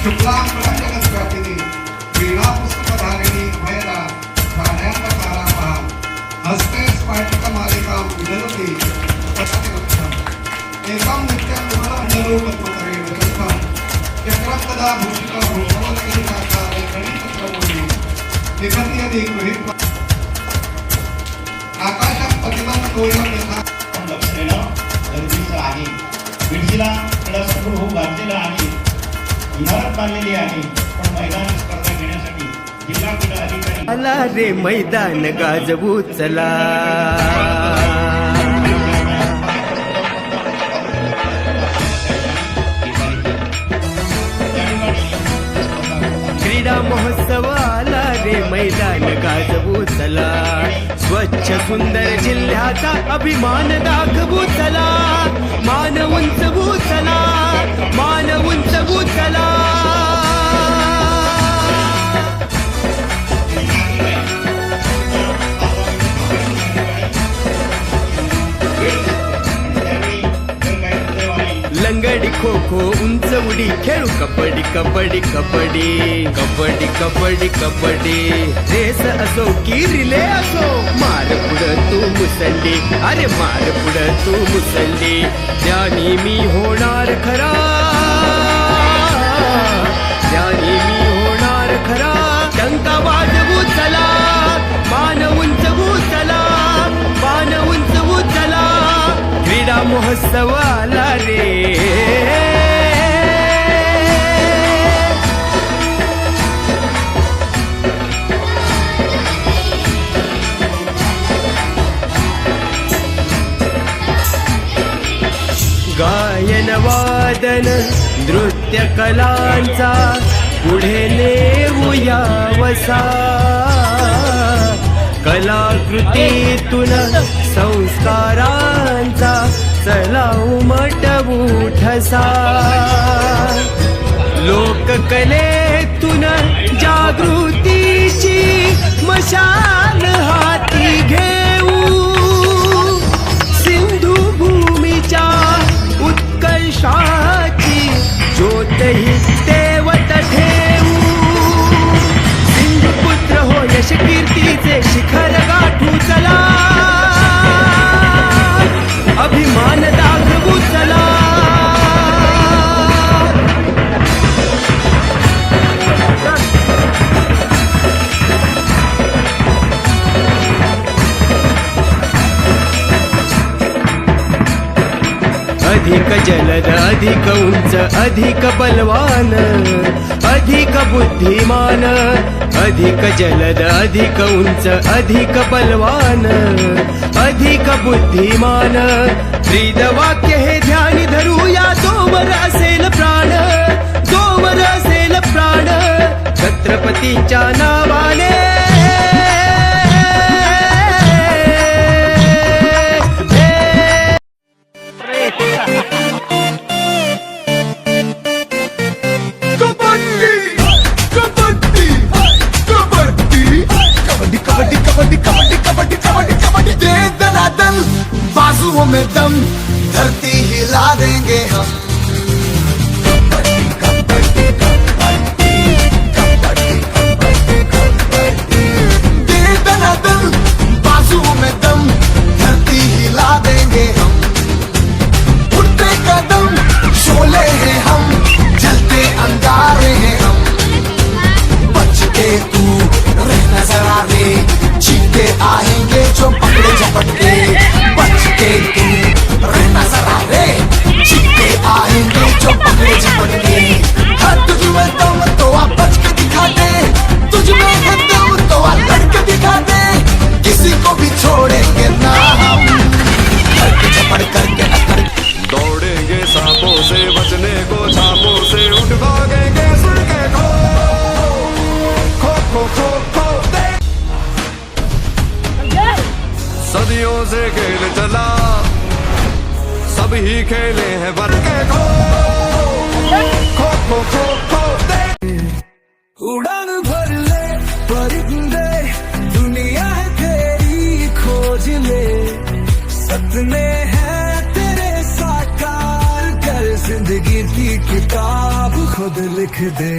शुक्लांबरंजनस्वातिनी वीणा पुस्तकधारिणी महिला प्राणायामकाराः हस्ते स्फटिकमालिकां विदलति पश्यति एकं नित्यं विमलमण्डलोपत्वकरेण दत्तं चक्रं तदा भूषितभूषणललिताकारे गणितक्रमोऽपि लिखति यदि गृहीत्वा आकाशं पतितं तोयं यथा लक्ष देणं गरजेचं आहे. बिडजीला क्रीडा संकुल होऊ घातलेलं आहे, इमारत बांधलेली आहे, पण मैदान स्पर्धा घेण्यासाठी जिल्हा क्रीडा अधिकारी आला रे मैदान गाजवू चला. क्रीडा महोत्सव आला रे मैदान गाजवू चला. स्वच्छ सुंदर जिल्ह्याचा अभिमान दाखवू चला. मान उंचवू चला, मान उंचवू चला. लंगडी खो खो उंच उडी खेळू कबड्डी कबड्डी कबड्डी कबड्डी कबड्डी कबड्डी. रेस असो की रिले असो, मार पुढं तू मुसंडी, अरे मार पुढं तू मुसंडी. त्यानी मी होणार खरा, त्यानी मी होणार खरा. टंका वाजवू चला, मान उंचवू चला, मान उंचवू चला. क्रीडा महोत्सव आला रे. गायन वादन नृत्य कलांचा पुढे नेऊया वसा. कलाकृतीतून संस्कारांचा चला उमटवू ठसा. लोककलेतून जागृतीची मशाल हाती घेऊ. सिंधू भूमीच्या उत्कर्षाची ज्योतही तेवत ठेवू. सिंधुपुत्र हो यश कीर्तीचे शिखर गाठू चला. अभिमान दाखवू चला. अधिक जलद अधिक उंच अधिक बलवान अधिक बुद्धिमान. अधिक जलद अधिक उंच अधिक बलवान अधिक बुद्धिमान. ब्रीद वाक्य हे ध्यानी धरूया, जोवर असेल प्राण, जोवर असेल प्राण. छत्रपतीच्या नावाने बाजुओं में दम, धरती हिला देंगे हम. कबड्डी कबड्डी कबड्डी कबड्डी कबड्डी कबड्डी. दे दनादन, बाजुओं में दम, धरती हिला देंगे हम. उठते कदम, शोले हैं हम, जलते अंगारे हैं हम. बच के तू रहना जरा रे, जीते आएंगे जो पकड़े झपटके. बच के तू रहना जरा रे, जीते आएंगे जो पकड़े झपटके. हाँ तुझ में दम तो आ बच के दिखा दे, तुझ में है दम तो आ लड़के दिखा दे. किसी को भी छोड़ेंगे ना हम, करके झपट करके अकड़. दौड़ेंगे सांपों से बचने को छापों से, उठ भागेंगे सुन के खो खो खो खो खो. सदियों से खेल चला, सब ही खेले हैं बन के खो खो खो खो खो. उड़ान भर ले परिंदे, दुनिया है तेरी खोज ले. सपने हैं तेरे साकार कर जिंदगी. जिंदगी की किताब खुद लिख दे